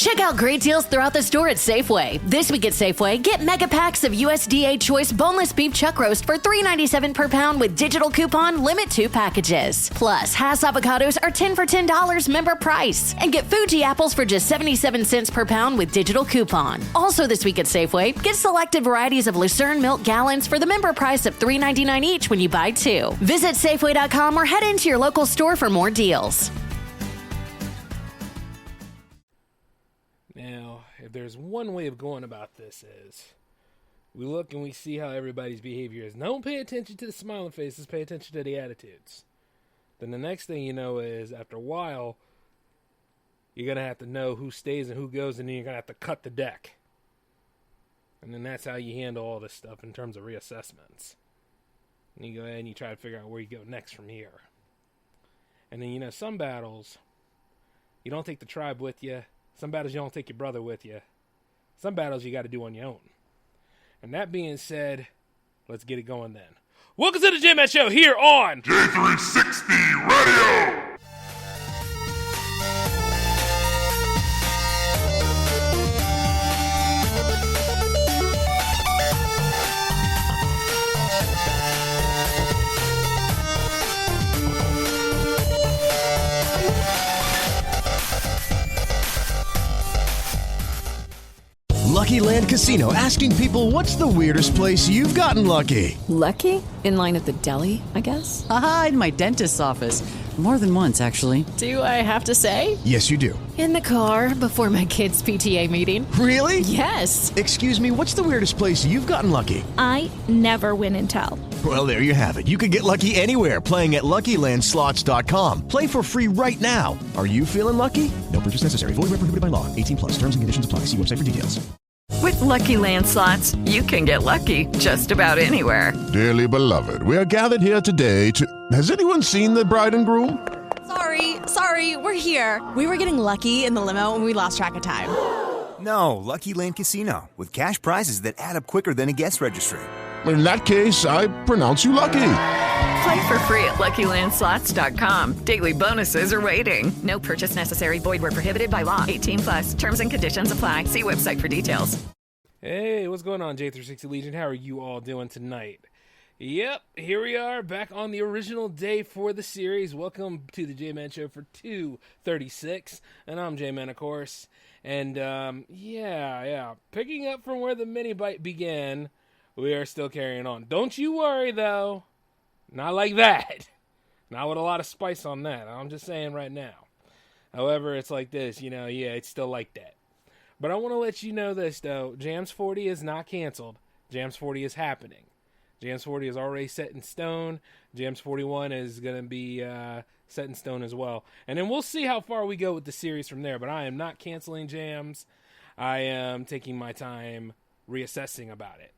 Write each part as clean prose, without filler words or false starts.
Check out great deals throughout the store at Safeway. This week at Safeway, get mega packs of USDA Choice boneless beef chuck roast for $3.97 per pound with digital coupon, limit 2 packages. Plus, Hass avocados are 10 for $10 member price. And get Fuji apples for just 77 cents per pound with digital coupon. Also this week at Safeway, get selected varieties of Lucerne milk gallons for the member price of $3.99 each when you buy 2. Visit Safeway.com or head into your local store for more deals. Now, if there's one way of going about this is, we look and we see how everybody's behavior is. Don't pay attention to the smiling faces, pay attention to the attitudes. Then the next thing you know is, after a while, you're going to have to know who stays and who goes, and then you're going to have to cut the deck. And then that's how you handle all this stuff in terms of reassessments. And you go ahead and you try to figure out where you go next from here. And then, some battles, you don't take the tribe with you. Some battles you don't take your brother with you. Some battles you got to do on your own. And that being said, let's get it going then. Welcome to the J-Man Show here on J360 Radio! Lucky Land Casino, asking people, what's the weirdest place you've gotten lucky? Lucky? In line at the deli, I guess? Aha, in my dentist's office. More than once, actually. Do I have to say? Yes, you do. In the car before my kids' PTA meeting. Really? Yes. Excuse me, what's the weirdest place you've gotten lucky? I never win and tell. Well, there you have it. You can get lucky anywhere, playing at LuckyLandSlots.com. Play for free right now. Are you feeling lucky? No purchase necessary. Void where prohibited by law. 18 plus. Terms and conditions apply. See website for details. With Lucky Land Slots, you can get lucky just about anywhere. Dearly beloved, we are gathered here today to... Has anyone seen the bride and groom? Sorry, we're here. We were getting lucky in the limo and we lost track of time. No, Lucky Land Casino, with cash prizes that add up quicker than a guest registry. In that case, I pronounce you lucky. Play for free at LuckyLandSlots.com. Daily bonuses are waiting. No purchase necessary. Void where prohibited by law. 18 plus. Terms and conditions apply. See website for details. Hey, what's going on, J360 Legion? How are you all doing tonight? Yep, here we are back on the original day for the series. Welcome to the J-Man Show for 236, and I'm J-Man, of course. And yeah, picking up from where the MiniByte began, we are still carrying on. Don't you worry, though. Not like that. Not with a lot of spice on that. I'm just saying right now. However, it's like this, it's still like that. But I want to let you know this, though. Jams 40 is not canceled. Jams 40 is happening. Jams 40 is already set in stone. Jams 41 is going to be set in stone as well. And then we'll see how far we go with the series from there. But I am not canceling Jams. I am taking my time reassessing about it.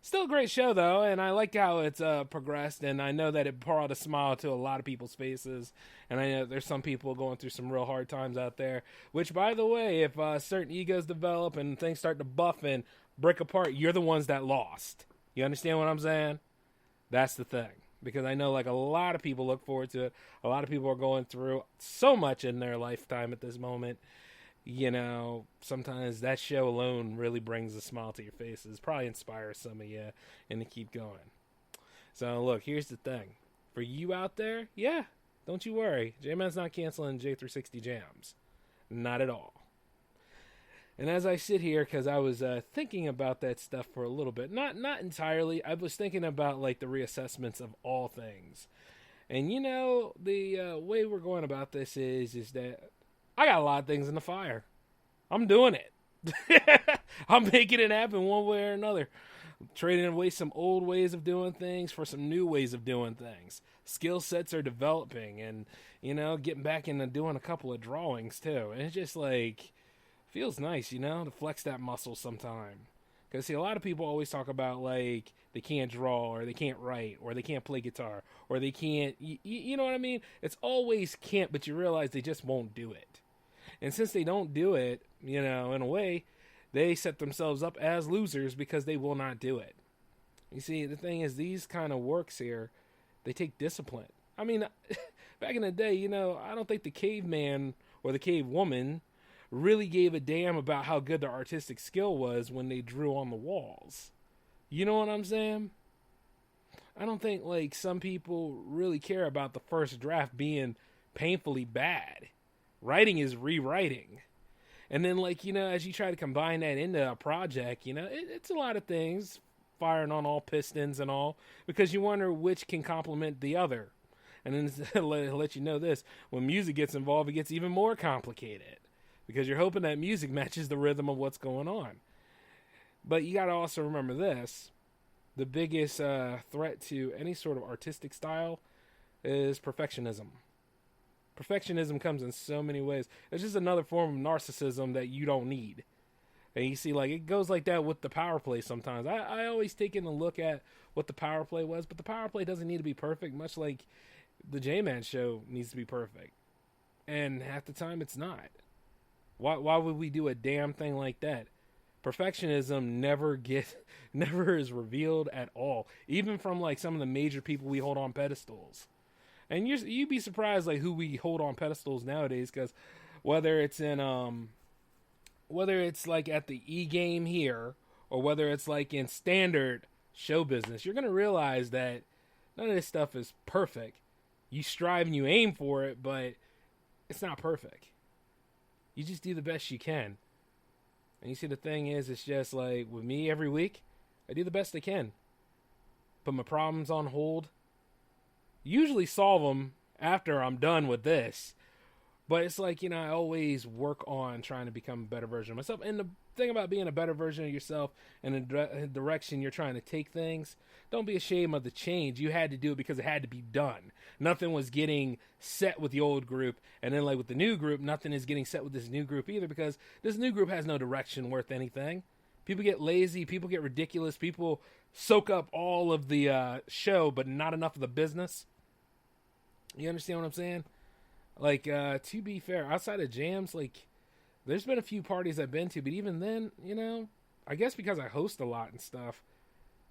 Still a great show, though, and I like how it's progressed, and I know that it brought a smile to a lot of people's faces, and I know there's some people going through some real hard times out there, which, by the way, if certain egos develop and things start to buff and break apart, you're the ones that lost. You understand what I'm saying? That's the thing, because I know, a lot of people look forward to it. A lot of people are going through so much in their lifetime at this moment. Sometimes that show alone really brings a smile to your faces. Probably inspires some of you and to keep going. So, look, here's the thing. For you out there, don't you worry. J-Man's not canceling J360 Jams. Not at all. And as I sit here, because I was thinking about that stuff for a little bit. Not entirely. I was thinking about, the reassessments of all things. And, the way we're going about this is that I got a lot of things in the fire. I'm doing it. I'm making it happen one way or another. Trading away some old ways of doing things for some new ways of doing things. Skill sets are developing and, getting back into doing a couple of drawings too. And it's just feels nice, to flex that muscle sometime. Because, see, a lot of people always talk about, they can't draw, or they can't write, or they can't play guitar, or they can't, you know what I mean? It's always can't, but you realize they just won't do it. And since they don't do it, in a way, they set themselves up as losers because they will not do it. You see, the thing is, these kind of works here, they take discipline. I mean, back in the day, I don't think the caveman or the cave woman really gave a damn about how good their artistic skill was when they drew on the walls. You know what I'm saying? I don't think, like, some people really care about the first draft being painfully bad. Writing is rewriting. And then, like, you know, as you try to combine that into a project, you know, it's a lot of things, firing on all pistons and all, because you wonder which can complement the other. And then let you know this, when music gets involved, it gets even more complicated, because you're hoping that music matches the rhythm of what's going on. But you got to also remember this. The biggest threat to any sort of artistic style is perfectionism. Perfectionism comes in so many ways. It's just another form of narcissism that you don't need. And you see, like, it goes like that with the power play sometimes. I always take in a look at what the power play was, but the power play doesn't need to be perfect, much like the J-Man show needs to be perfect. And half the time it's not. Why would we do a damn thing like that? Perfectionism never is revealed at all, even from like some of the major people we hold on pedestals. And you'd be surprised like who we hold on pedestals nowadays, because whether it's like at the E-game here, or whether it's like in standard show business, you're gonna realize that none of this stuff is perfect. You strive and you aim for it, but it's not perfect. You just do the best you can. And you see, the thing is, it's just like with me every week, I do the best I can. Put my problems on hold. Usually solve them after I'm done with this. But it's like, you know, I always work on trying to become a better version of myself. And the thing about being a better version of yourself and the direction you're trying to take things, don't be ashamed of the change. You had to do it because it had to be done. Nothing was getting set with the old group. And then like with the new group, nothing is getting set with this new group either, because this new group has no direction worth anything. People get lazy. People get ridiculous. People soak up all of the show, but not enough of the business. You understand what I'm saying? Like, to be fair, outside of jams, like, there's been a few parties I've been to, but even then, you know, I guess because I host a lot and stuff,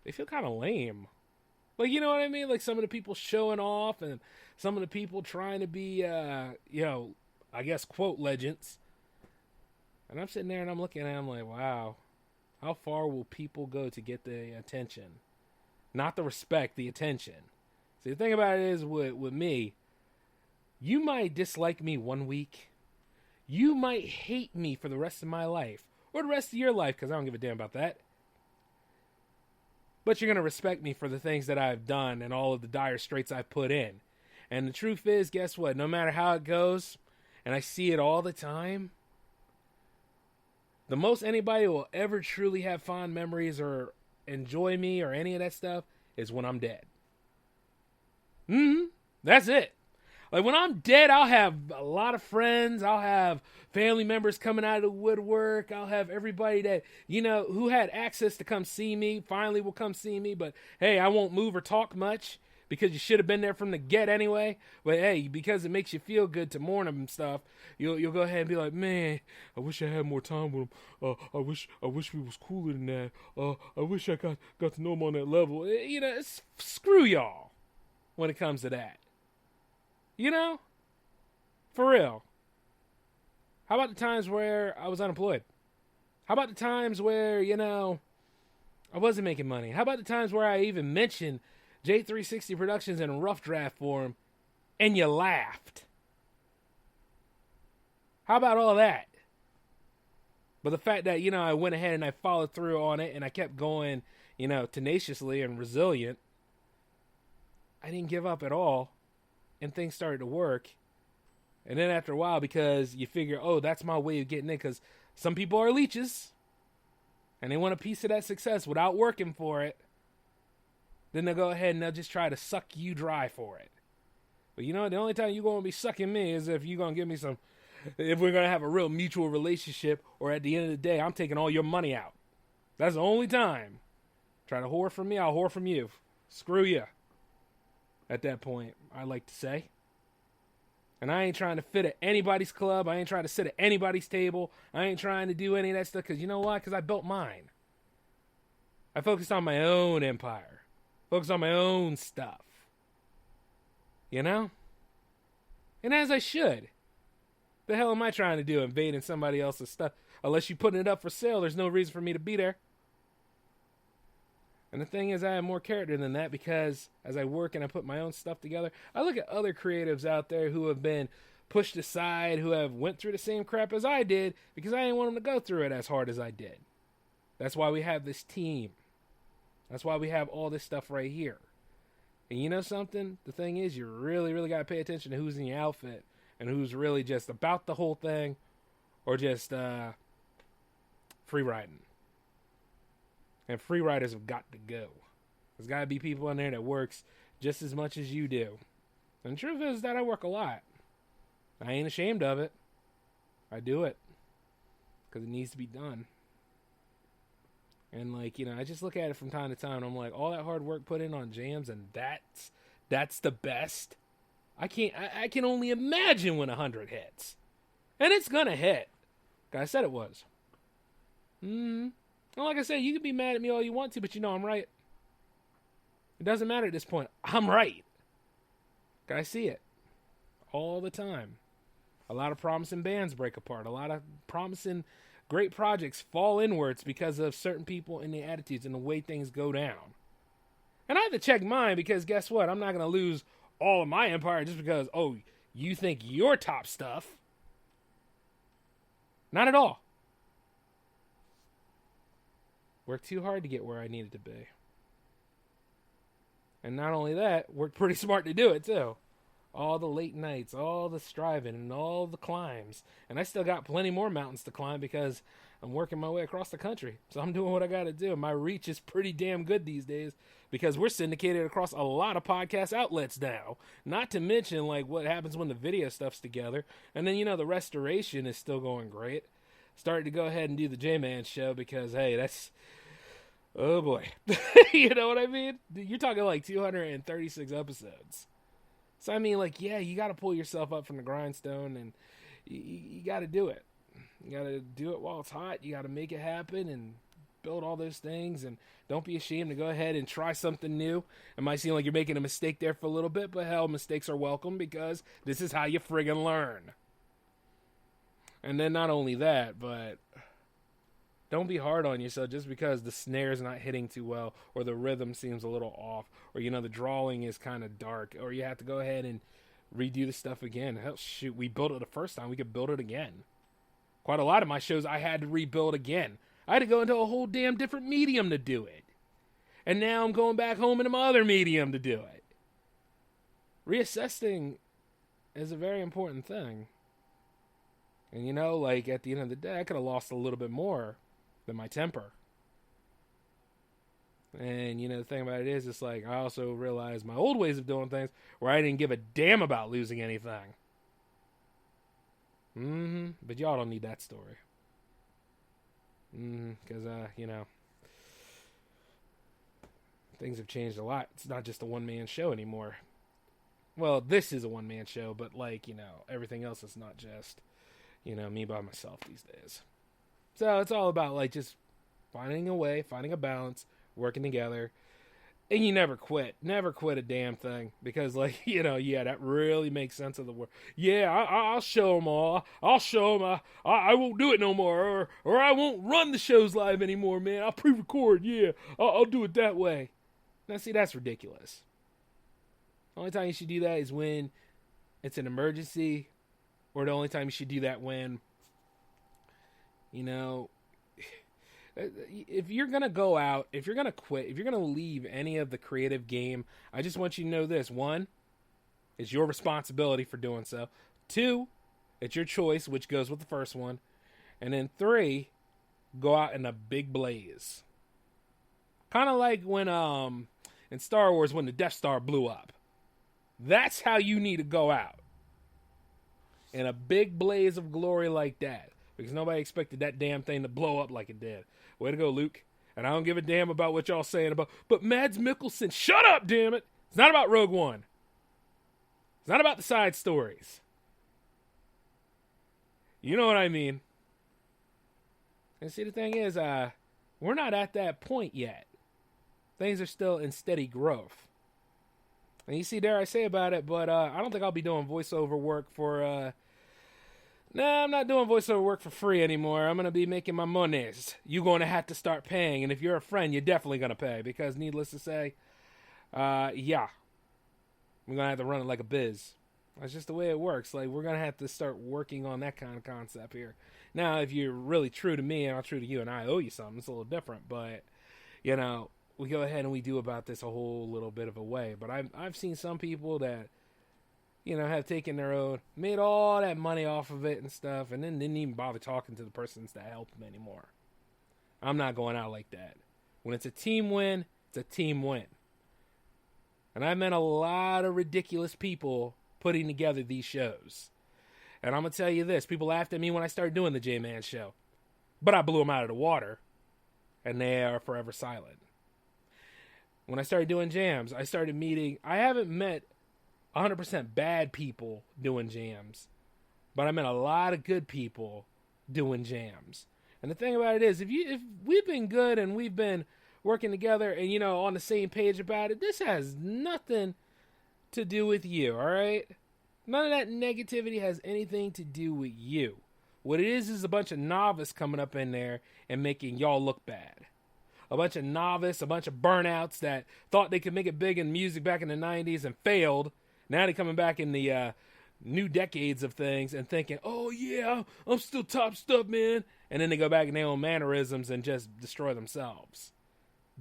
they feel kind of lame. Like, you know what I mean? Like, some of the people showing off and some of the people trying to be, you know, I guess, quote, legends. And I'm sitting there and I'm looking at them like, wow, how far will people go to get the attention? Not the respect, the attention. See, the thing about it is with me, you might dislike me 1 week. You might hate me for the rest of my life. Or the rest of your life, because I don't give a damn about that. But you're going to respect me for the things that I've done and all of the dire straits I've put in. And the truth is, guess what? No matter how it goes, and I see it all the time, the most anybody will ever truly have fond memories or enjoy me or any of that stuff is when I'm dead. That's it. Like, when I'm dead, I'll have a lot of friends. I'll have family members coming out of the woodwork. I'll have everybody that, you know, who had access to come see me finally will come see me. But, hey, I won't move or talk much because you should have been there from the get anyway. But, hey, because it makes you feel good to mourn them and stuff, you'll go ahead and be like, man, I wish I had more time with them. I wish we was cooler than that. I wish I got to know them on that level. You know, screw y'all when it comes to that. You know? For real. How about the times where I was unemployed? How about the times where, you know, I wasn't making money? How about the times where I even mentioned J360 Productions in a rough draft form and you laughed? How about all that? But the fact that, you know, I went ahead and I followed through on it and I kept going, you know, tenaciously and resilient. I didn't give up at all. And things started to work. And then after a while, because you figure, oh, that's my way of getting in, because some people are leeches, and they want a piece of that success without working for it, then they'll go ahead and they'll just try to suck you dry for it. But you know, the only time you're going to be sucking me is if you're going to give me some, if we're going to have a real mutual relationship, or at the end of the day, I'm taking all your money out. That's the only time. Try to whore from me, I'll whore from you. Screw you. At that point, I like to say. And I ain't trying to fit at anybody's club. I ain't trying to sit at anybody's table. I ain't trying to do any of that stuff. Because you know why? Because I built mine. I focused on my own empire. Focused on my own stuff. You know? And as I should. The hell am I trying to do, invading somebody else's stuff? Unless you're putting it up for sale, there's no reason for me to be there. And the thing is, I have more character than that because as I work and I put my own stuff together, I look at other creatives out there who have been pushed aside, who have went through the same crap as I did because I didn't want them to go through it as hard as I did. That's why we have this team. That's why we have all this stuff right here. And you know something? The thing is, you really, really got to pay attention to who's in your outfit and who's really just about the whole thing or just free riding. And free riders have got to go. There's got to be people in there that works just as much as you do. And the truth is that I work a lot. I ain't ashamed of it. I do it because it needs to be done. And like, you know, I just look at it from time to time and I'm like, all that hard work put in on jams and that's the best. I can only imagine when 100 hits. And it's gonna hit. I said it was. Well, like I said, you can be mad at me all you want to, but you know I'm right. It doesn't matter at this point. I'm right. I see it all the time. A lot of promising bands break apart. A lot of promising great projects fall inwards because of certain people and their attitudes and the way things go down. And I have to check mine because guess what? I'm not going to lose all of my empire just because, oh, you think you're top stuff. Not at all. Worked too hard to get where I needed to be. And not only that, worked pretty smart to do it too. All the late nights, all the striving, and all the climbs. And I still got plenty more mountains to climb because I'm working my way across the country. So I'm doing what I got to do. My reach is pretty damn good these days because we're syndicated across a lot of podcast outlets now. Not to mention like what happens when the video stuff's together. And then, you know, the restoration is still going great. Started to go ahead and do the J-Man show because, hey, that's... Oh, boy. You know what I mean? You're talking like 236 episodes. So, I mean, like, yeah, you got to pull yourself up from the grindstone, and you got to do it. You got to do it while it's hot. You got to make it happen and build all those things, and don't be ashamed to go ahead and try something new. It might seem like you're making a mistake there for a little bit, but hell, mistakes are welcome because this is how you friggin' learn. And then not only that, but... don't be hard on yourself just because the snare's not hitting too well or the rhythm seems a little off or, you know, the drawing is kind of dark or you have to go ahead and redo the stuff again. Hell, shoot, we built it the first time. We could build it again. Quite a lot of my shows I had to rebuild again. I had to go into a whole damn different medium to do it. And now I'm going back home into my other medium to do it. Reassessing is a very important thing. And, you know, like, at the end of the day, I could have lost a little bit more than my temper. And, you know, the thing about it is, it's like, I also realized my old ways of doing things where I didn't give a damn about losing anything. But y'all don't need that story. Because, you know, things have changed a lot. It's not just a one-man show anymore. Well, this is a one-man show, but, like, you know, everything else is not just... you know, me by myself these days. So it's all about, like, just finding a way, finding a balance, working together. And you never quit. Never quit a damn thing. Because, like, you know, yeah, that really makes sense of the word. Yeah, I'll show them all. I'll show them. I won't do it no more. Or I won't run the shows live anymore, man. I'll pre-record. Yeah, I'll do it that way. Now, see, that's ridiculous. The only time you should do that is when it's an emergency. Or the only time you should do that when, you know, if you're going to go out, if you're going to quit, if you're going to leave any of the creative game, I just want you to know this. 1, it's your responsibility for doing so. 2, it's your choice, which goes with the first one. And then 3, go out in a big blaze. Kind of like when, in Star Wars, when the Death Star blew up. That's how you need to go out. In a big blaze of glory like that. Because nobody expected that damn thing to blow up like it did. Way to go, Luke. And I don't give a damn about what y'all saying about... but Mads Mikkelsen, shut up, damn it! It's not about Rogue One. It's not about the side stories. You know what I mean. And see, the thing is, we're not at that point yet. Things are still in steady growth. And you see, dare I say about it, but I don't think I'll be doing voiceover work for Nah, I'm not doing voiceover work for free anymore. I'm going to be making my monies. You're going to have to start paying. And if you're a friend, you're definitely going to pay. Because needless to say, yeah. We're going to have to run it like a biz. That's just the way it works. Like, we're going to have to start working on that kind of concept here. Now, if you're really true to me and I'm true to you and I owe you something, it's a little different. But, you know, we go ahead and we do about this a whole little bit of a way. But I've seen some people that, you know, have taken their own, made all that money off of it and stuff, and then didn't even bother talking to the persons that helped them anymore. I'm not going out like that. When it's a team win, it's a team win. And I've met a lot of ridiculous people putting together these shows. And I'm going to tell you this. People laughed at me when I started doing the J-Man show. But I blew them out of the water. And they are forever silent. When I started doing jams, I started meeting... I haven't met 100% bad people doing jams. But I met a lot of good people doing jams. And the thing about it is, if we've been good and we've been working together and, you know, on the same page about it, this has nothing to do with you, all right? None of that negativity has anything to do with you. What it is a bunch of novice coming up in there and making y'all look bad. A bunch of novice, a bunch of burnouts that thought they could make it big in music back in the 90s and failed. Now they're coming back in the new decades of things and thinking, oh yeah, I'm still top stuff, man. And then they go back in their own mannerisms and just destroy themselves.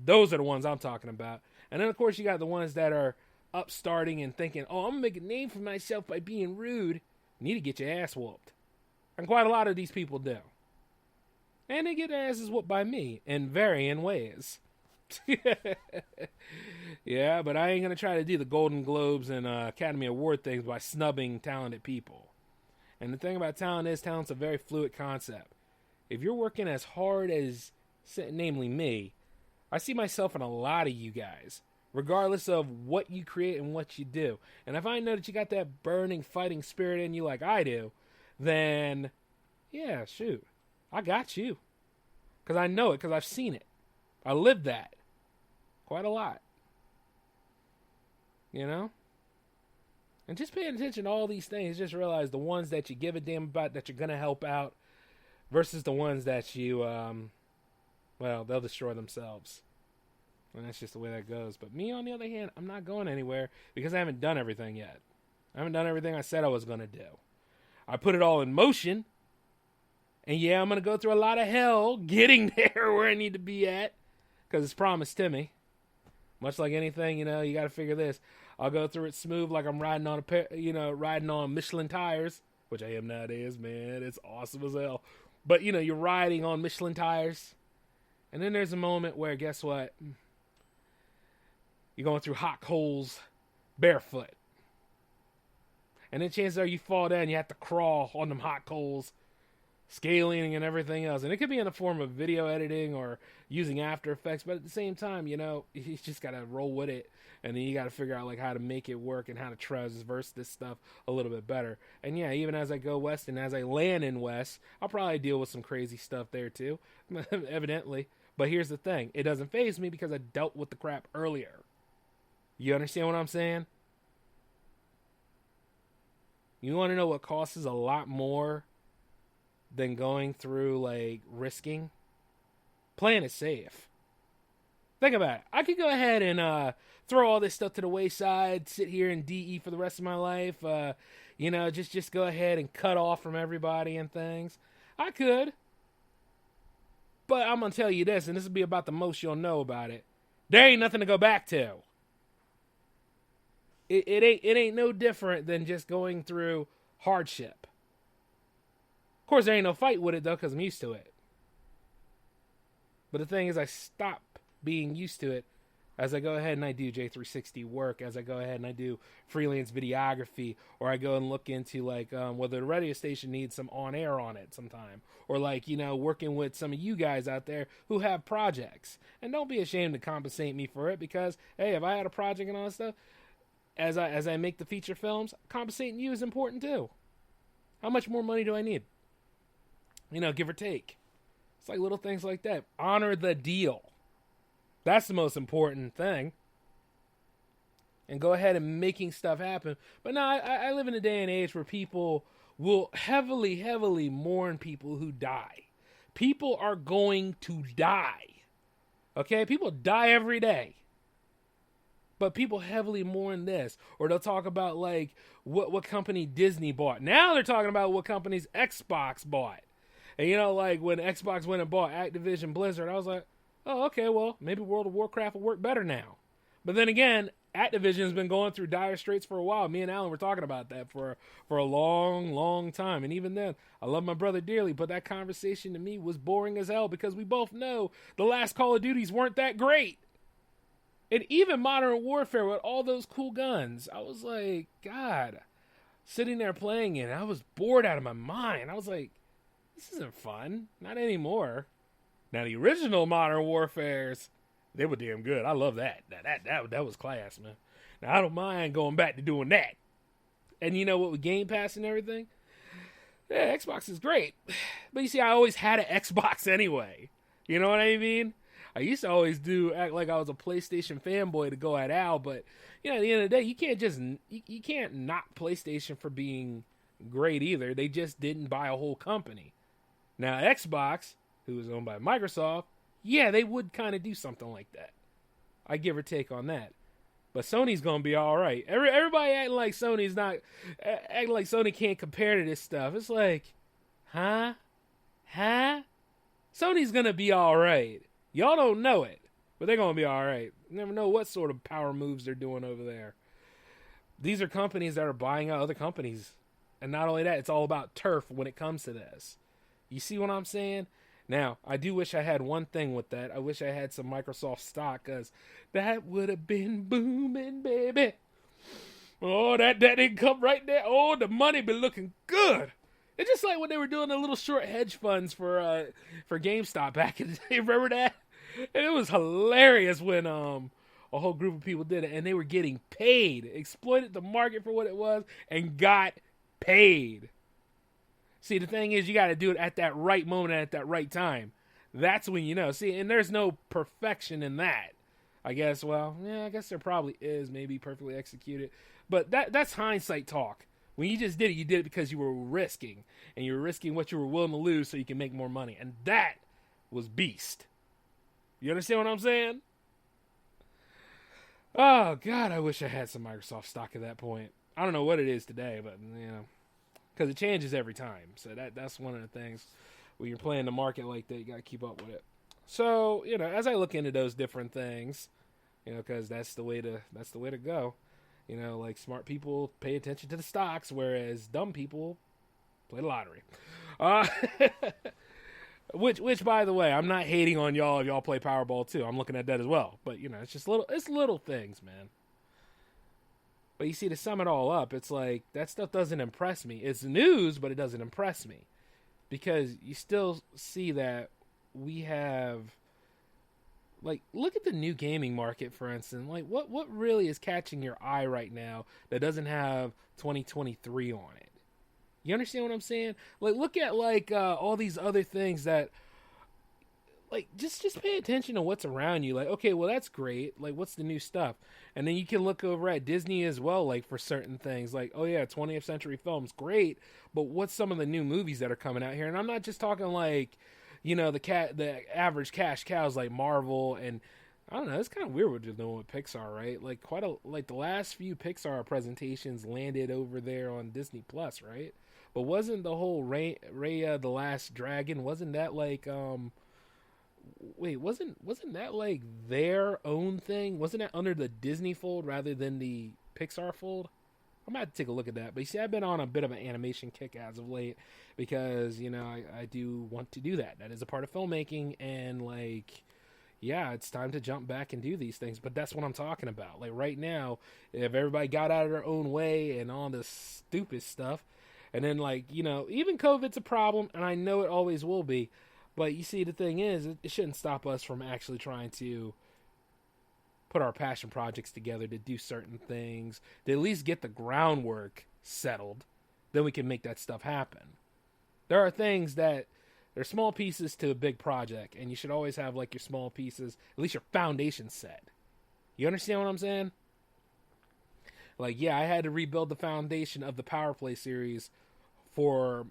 Those are the ones I'm talking about. And then, of course, you got the ones that are upstarting and thinking, oh, I'm going to make a name for myself by being rude. You need to get your ass whooped. And quite a lot of these people do. And they get their asses whooped by me in varying ways. Yeah, but I ain't going to try to do the Golden Globes and Academy Award things by snubbing talented people. And the thing about talent is, talent's a very fluid concept. If you're working as hard as, namely me, I see myself in a lot of you guys, regardless of what you create and what you do. And if I know that you got that burning, fighting spirit in you like I do, then, yeah, shoot, I got you. Because I know it, because I've seen it. I lived that quite a lot. You know? And just paying attention to all these things, just realize the ones that you give a damn about that you're going to help out versus the ones that you, well, they'll destroy themselves. And that's just the way that goes. But me, on the other hand, I'm not going anywhere because I haven't done everything yet. I haven't done everything I said I was going to do. I put it all in motion. And yeah, I'm going to go through a lot of hell getting there where I need to be at because it's promised to me. Much like anything, you know, you got to figure this. I'll go through it smooth like I'm riding on riding on Michelin tires, which I am nowadays, man. It's awesome as hell. But, you know, you're riding on Michelin tires. And then there's a moment where, guess what? You're going through hot coals barefoot. And then chances are you fall down, you have to crawl on them hot coals, scaling and everything else. And it could be in the form of video editing or using After Effects. But at the same time, you know, you just got to roll with it. And then you got to figure out, like, how to make it work and how to traverse this stuff a little bit better. And, yeah, even as I go west and as I land in west, I'll probably deal with some crazy stuff there, too, evidently. But here's the thing. It doesn't faze me because I dealt with the crap earlier. You understand what I'm saying? You want to know what costs a lot more than going through, like, risking? Playing it safe. Think about it. I could go ahead and throw all this stuff to the wayside, sit here in DE for the rest of my life, you know, just go ahead and cut off from everybody and things. I could. But I'm going to tell you this, and this will be about the most you'll know about it. There ain't nothing to go back to. It ain't no different than just going through hardship. Of course, there ain't no fight with it, though, because I'm used to it. But the thing is, I stop being used to it as I go ahead and I do J360 work, as I go ahead and I do freelance videography, or I go and look into, like, whether the radio station needs some on-air on it sometime, or, like, you know, working with some of you guys out there who have projects. And don't be ashamed to compensate me for it, because, hey, if I had a project and all that stuff, as I make the feature films, compensating you is important too. How much more money do I need? You know, give or take. It's like little things like that. Honor the deal. That's the most important thing. And go ahead and making stuff happen. But no, I live in a day and age where people will heavily, heavily mourn people who die. People are going to die. Okay? People die every day. But people heavily mourn this. Or they'll talk about, like, what company Disney bought. Now they're talking about what companies Xbox bought. And, you know, like, when Xbox went and bought Activision Blizzard, I was like, oh, okay, well, maybe World of Warcraft will work better now. But then again, Activision's been going through dire straits for a while. Me and Alan were talking about that for a long, long time. And even then, I love my brother dearly, but that conversation to me was boring as hell because we both know the last Call of Duties weren't that great. And even Modern Warfare with all those cool guns, I was like, God, sitting there playing it, I was bored out of my mind. I was like, this isn't fun. Not anymore. Now, the original Modern Warfares, they were damn good. I love that. That was class, man. Now, I don't mind going back to doing that. And you know what, with Game Pass and everything? Yeah, Xbox is great. But you see, I always had an Xbox anyway. You know what I mean? I used to always act like I was a PlayStation fanboy to go at Al, but you know, at the end of the day, you can't knock PlayStation for being great either. They just didn't buy a whole company. Now, Xbox, who is owned by Microsoft, yeah, they would kind of do something like that. I give or take on that. But Sony's gonna be all right. Everybody acting like Sony can't compare to this stuff. It's like, huh? Sony's gonna be all right. Y'all don't know it, but they're going to be all right. You never know what sort of power moves they're doing over there. These are companies that are buying out other companies. And not only that, it's all about turf when it comes to this. You see what I'm saying? Now, I do wish I had one thing with that. I wish I had some Microsoft stock, because that would have been booming, baby. Oh, that income right there. Oh, the money been looking good. It's just like when they were doing the little short hedge funds for GameStop back in the day. Remember that? And it was hilarious when a whole group of people did it, and they were getting paid, exploited the market for what it was, and got paid. See, the thing is, you got to do it at that right moment and at that right time. That's when you know. See, and there's no perfection in that. I guess, well, yeah, I guess there probably is, maybe perfectly executed. But that's hindsight talk. When you just did it, you did it because you were risking. And you were risking what you were willing to lose so you can make more money. And that was beast. You understand what I'm saying? Oh, God, I wish I had some Microsoft stock at that point. I don't know what it is today, but, you know, because it changes every time. So that's one of the things. When you're playing the market like that, you got to keep up with it. So, you know, as I look into those different things, you know, because that's the way to go. You know, like, smart people pay attention to the stocks, whereas dumb people play the lottery. Which, by the way, I'm not hating on y'all if y'all play Powerball too. I'm looking at that as well. But, you know, it's little things, man. But you see, to sum it all up, it's like, that stuff doesn't impress me. It's news, but it doesn't impress me. Because you still see that we have, like, look at the new gaming market, for instance. Like, what really is catching your eye right now that doesn't have 2023 on it? You understand what I'm saying? Like, look at, like, all these other things that, like, just pay attention to what's around you. Like, okay, well, that's great. Like, what's the new stuff? And then you can look over at Disney as well, like, for certain things. Like, oh, yeah, 20th Century Films, great. But what's some of the new movies that are coming out here? And I'm not just talking, like, you know, the average cash cows like Marvel, and I don't know, it's kind of weird what they're doing with Pixar, right? Like, the last few Pixar presentations landed over there on Disney Plus, right? But wasn't the whole Raya the Last Dragon, wasn't that like wasn't that like their own thing? Wasn't that under the Disney fold rather than the Pixar fold? I'm going to have to take a look at that. But you see, I've been on a bit of an animation kick as of late because, you know, I do want to do that. That is a part of filmmaking, and, like, yeah, it's time to jump back and do these things. But that's what I'm talking about. Like, right now, if everybody got out of their own way and all this stupid stuff, and then, like, you know, even COVID's a problem, and I know it always will be. But you see, the thing is, it shouldn't stop us from actually trying to put our passion projects together to do certain things, to at least get the groundwork settled. Then we can make that stuff happen. There are things that, they're small pieces to a big project, and you should always have, like, your small pieces, at least your foundation set. You understand what I'm saying? Like, yeah, I had to rebuild the foundation of the Power Play series for,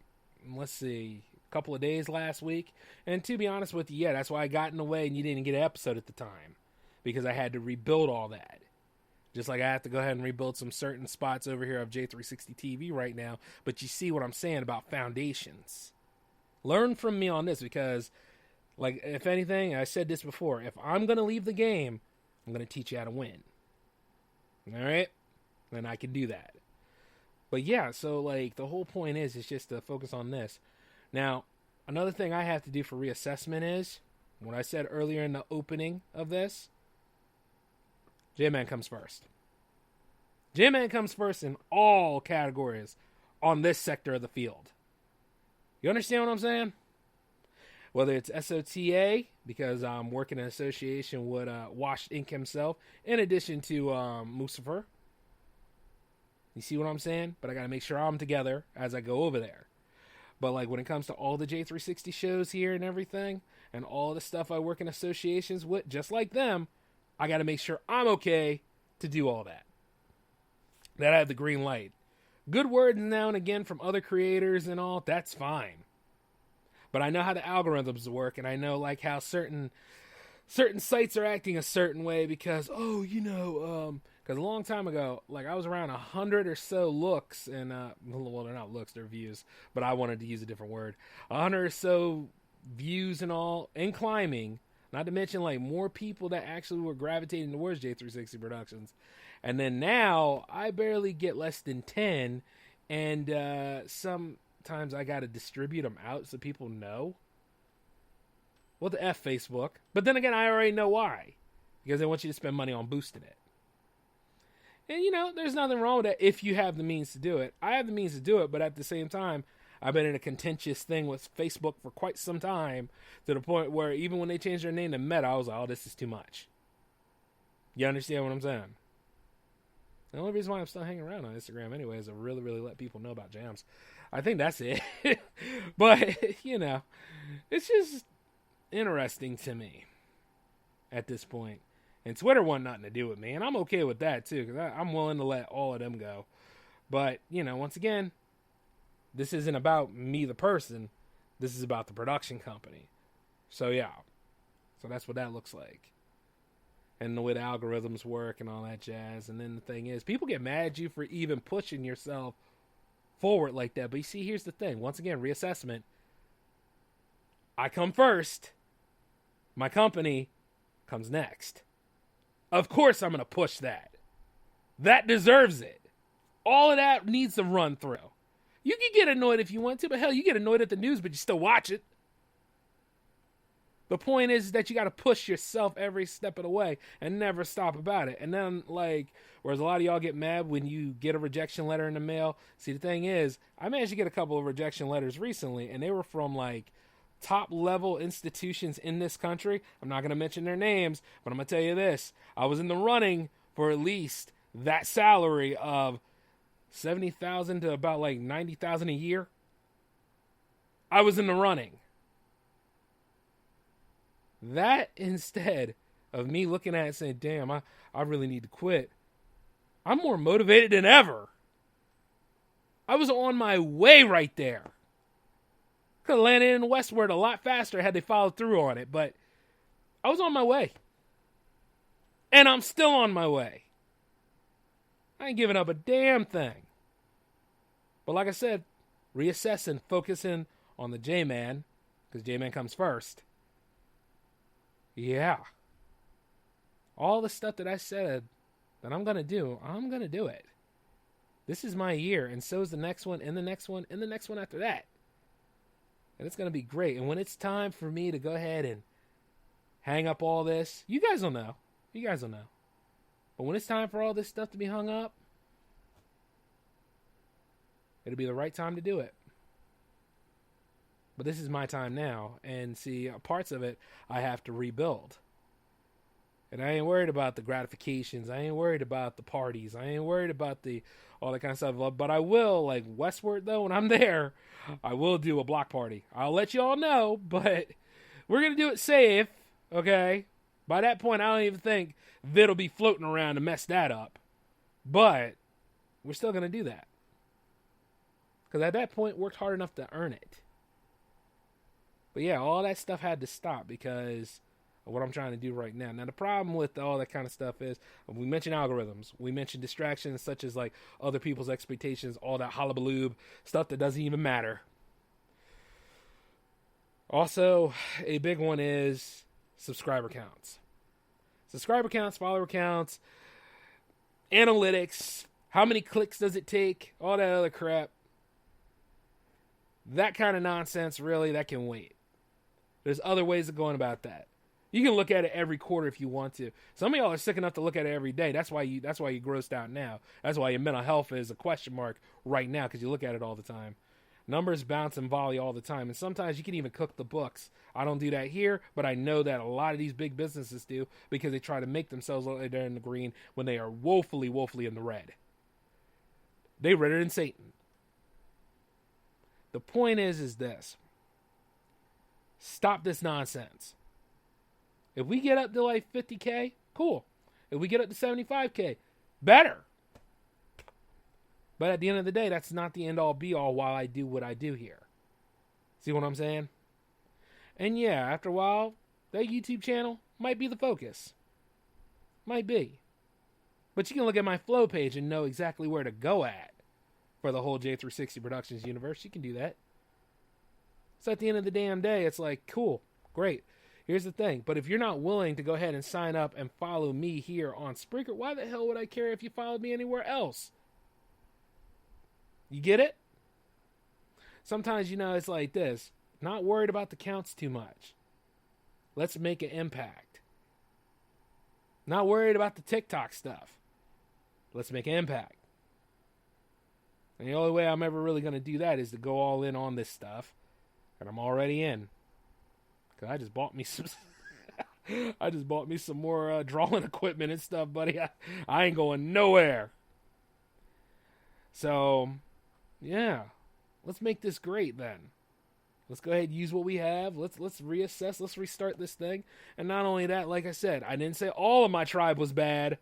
let's see, a couple of days last week. And to be honest with you, yeah, that's why I got in the way and you didn't get an episode at the time, because I had to rebuild all that. Just like I have to go ahead and rebuild some certain spots over here of J360 TV right now. But you see what I'm saying about foundations. Learn from me on this, because, like, if anything, I said this before, if I'm going to leave the game, I'm going to teach you how to win. All right? And I can do that. But yeah, so, like, the whole point is just to focus on this. Now, another thing I have to do for reassessment is, what I said earlier in the opening of this, J-Man comes first. J-Man comes first in all categories on this sector of the field. You understand what I'm saying? Whether it's SOTA, because I'm working in association with Washed Ink himself, in addition to Mustafa. You see what I'm saying? But I got to make sure I'm together as I go over there. But like when it comes to all the J360 shows here and everything, and all the stuff I work in associations with, just like them, I got to make sure I'm okay to do all that. That I have the green light. Good words now and again from other creators and all, that's fine. But I know how the algorithms work, and I know like how certain sites are acting a certain way because, because a long time ago, like I was around 100 or so looks, and, well, they're not looks, they're views, but I wanted to use a different word. 100 or so views and all, and climbing. Not to mention, like, more people that actually were gravitating towards J360 Productions. And then now, I barely get less than 10. And sometimes I got to distribute them out so people know. What the F, Facebook? But then again, I already know why. Because they want you to spend money on boosting it. And, there's nothing wrong with that if you have the means to do it. I have the means to do it, but at the same time, I've been in a contentious thing with Facebook for quite some time, to the point where even when they changed their name to Meta, I was like, oh, this is too much. You understand what I'm saying? The only reason why I'm still hanging around on Instagram anyway is to really, really let people know about jams. I think that's it. But, it's just interesting to me at this point. And Twitter want nothing to do with me, and I'm okay with that too, because I'm willing to let all of them go. But, once again, this isn't about me, the person. This is about the production company. So, yeah. So that's what that looks like. And the way the algorithms work and all that jazz. And then the thing is, people get mad at you for even pushing yourself forward like that. But you see, here's the thing. Once again, reassessment. I come first. My company comes next. Of course I'm going to push that. That deserves it. All of that needs to run through. You can get annoyed if you want to, but hell, you get annoyed at the news, but you still watch it. The point is that you got to push yourself every step of the way and never stop about it. And then, whereas a lot of y'all get mad when you get a rejection letter in the mail. See, the thing is, I managed to get a couple of rejection letters recently, and they were from, top-level institutions in this country. I'm not going to mention their names, but I'm going to tell you this. I was in the running for at least that salary of $70,000 to about $90,000 a year. I was in the running. That, instead of me looking at it saying, damn, I really need to quit, I'm more motivated than ever. I was on my way right there. Could have landed in the Westward a lot faster had they followed through on it, but I was on my way. And I'm still on my way. I ain't giving up a damn thing. But like I said, reassessing, focusing on the J-Man, because J-Man comes first. Yeah. All the stuff that I said that I'm going to do it. This is my year, and so is the next one, and the next one, and the next one after that. And it's going to be great. And when it's time for me to go ahead and hang up all this, you guys will know. But when it's time for all this stuff to be hung up, it'll be the right time to do it. But this is my time now. And see, parts of it I have to rebuild. And I ain't worried about the gratifications. I ain't worried about the parties. I ain't worried about all that kind of stuff. But I will, Westward, though, when I'm there, I will do a block party. I'll let you all know, but we're going to do it safe, okay? By that point, I don't even think Vid'll be floating around to mess that up. But we're still going to do that. Because at that point, worked hard enough to earn it. But yeah, all that stuff had to stop because of what I'm trying to do right now. Now, the problem with all that kind of stuff is, we mentioned algorithms. We mentioned distractions such as like other people's expectations, all that hullabaloo, stuff that doesn't even matter. Also, a big one is subscriber counts. Subscriber counts, follower counts, analytics, how many clicks does it take, all that other crap. That kind of nonsense, really, that can wait. There's other ways of going about that. You can look at it every quarter if you want to. Some of y'all are sick enough to look at it every day. That's why you grossed out now. That's why your mental health is a question mark right now, because you look at it all the time. Numbers bounce and volley all the time, and sometimes you can even cook the books. I don't do that here, but I know that a lot of these big businesses do, because they try to make themselves look like they're in the green when they are woefully, woefully in the red. They redder than Satan. The point is this. Stop this nonsense. If we get up to like 50K, cool. If we get up to 75K, better. But at the end of the day, that's not the end-all, be-all while I do what I do here. See what I'm saying? And yeah, after a while, that YouTube channel might be the focus. Might be. But you can look at my flow page and know exactly where to go at for the whole J360 Productions universe. You can do that. So at the end of the damn day, it's like, cool, great. Here's the thing. But if you're not willing to go ahead and sign up and follow me here on Spreaker, why the hell would I care if you followed me anywhere else? You get it? Sometimes, it's like this. Not worried about the counts too much. Let's make an impact. Not worried about the TikTok stuff. Let's make an impact. And the only way I'm ever really going to do that is to go all in on this stuff. And I'm already in. Because I just bought me some more drawing equipment and stuff, buddy. I ain't going nowhere. So, yeah. Let's make this great then. Let's go ahead and use what we have. Let's reassess. Let's restart this thing. And not only that, like I said, I didn't say all of my tribe was bad.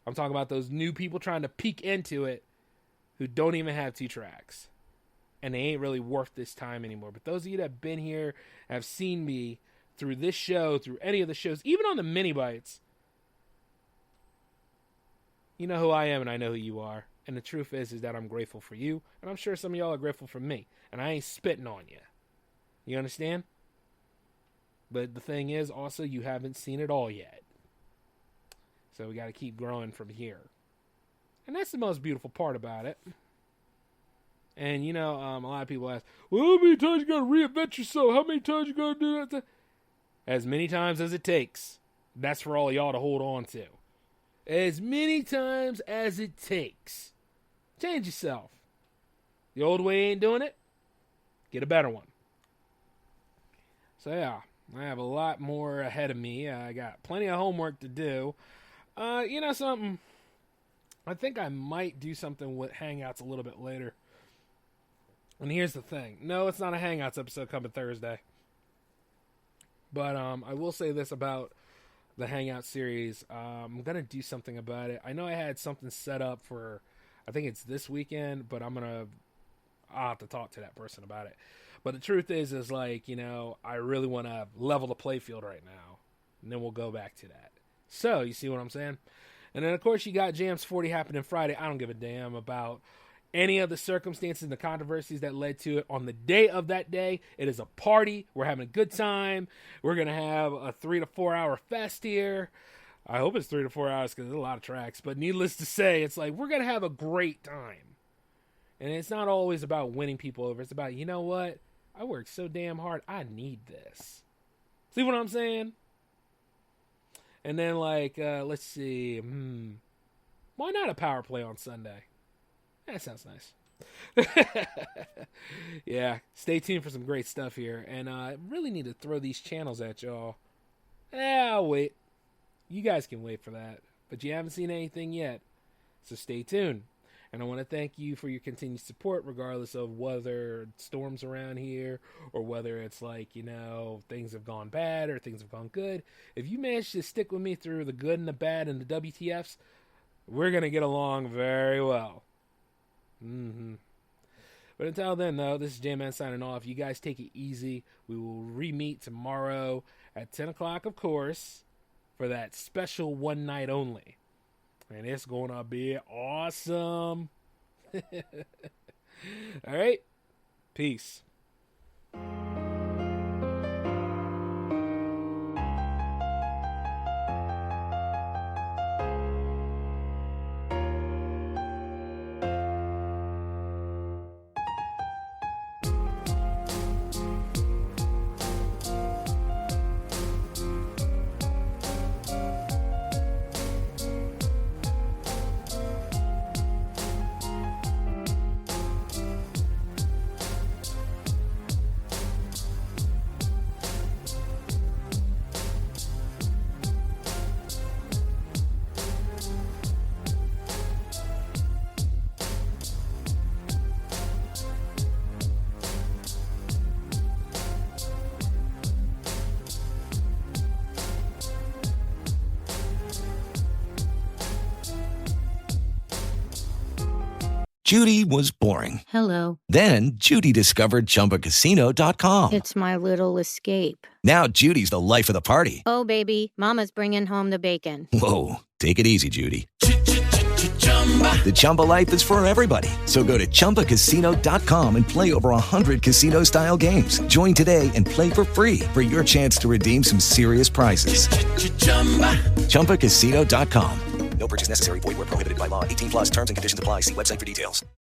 I'm talking about those new people trying to peek into it who don't even have 2 tracks. And they ain't really worth this time anymore. But those of you that have been here, have seen me through this show, through any of the shows, even on the MiniBytes, you know who I am and I know who you are. And the truth is that I'm grateful for you. And I'm sure some of y'all are grateful for me. And I ain't spitting on you. You understand? But the thing is, also, you haven't seen it all yet. So we got to keep growing from here. And that's the most beautiful part about it. And, a lot of people ask, well, how many times you got to reinvent yourself? How many times you got to do that? As many times as it takes. That's for all of y'all to hold on to. As many times as it takes. Change yourself. The old way ain't doing it. Get a better one. So, yeah. I have a lot more ahead of me. I got plenty of homework to do. Something? I think I might do something with Hangouts a little bit later. And here's the thing. No, it's not a Hangouts episode coming Thursday. But I will say this about the Hangout series. I'm going to do something about it. I know I had something set up for, I think it's this weekend, but I'll have to talk to that person about it. But the truth is I really want to level the playfield right now. And then we'll go back to that. So, you see what I'm saying? And then, of course, you got Jams 40 happening Friday. I don't give a damn about any of the circumstances and the controversies that led to it. On the day of that day, it is a party. We're having a good time. We're going to have a 3 to 4 hour fest here. I hope it's 3 to 4 hours because there's a lot of tracks. But needless to say, it's like we're going to have a great time. And it's not always about winning people over. It's about, you know what? I worked so damn hard. I need this. See what I'm saying? And then, let's see. Why not a power play on Sunday? That sounds nice. Yeah, stay tuned for some great stuff here. And I really need to throw these channels at y'all. I'll wait. You guys can wait for that. But you haven't seen anything yet. So stay tuned. And I want to thank you for your continued support, regardless of whether storms around here or whether it's things have gone bad or things have gone good. If you manage to stick with me through the good and the bad and the WTFs, we're going to get along very well. But until then, though, this is J-Man signing off. You guys take it easy. We will re-meet tomorrow at 10 o'clock, of course, for that special one night only. And it's going to be awesome. All right. Peace. Judy was boring. Hello. Then Judy discovered ChumbaCasino.com. It's my little escape. Now Judy's the life of the party. Oh, baby, mama's bringing home the bacon. Whoa, take it easy, Judy. The Chumba life is for everybody. So go to ChumbaCasino.com and play over 100 casino-style games. Join today and play for free for your chance to redeem some serious prizes. ChumbaCasino.com. No purchase necessary. Void where prohibited by law. 18 plus terms and conditions apply. See website for details.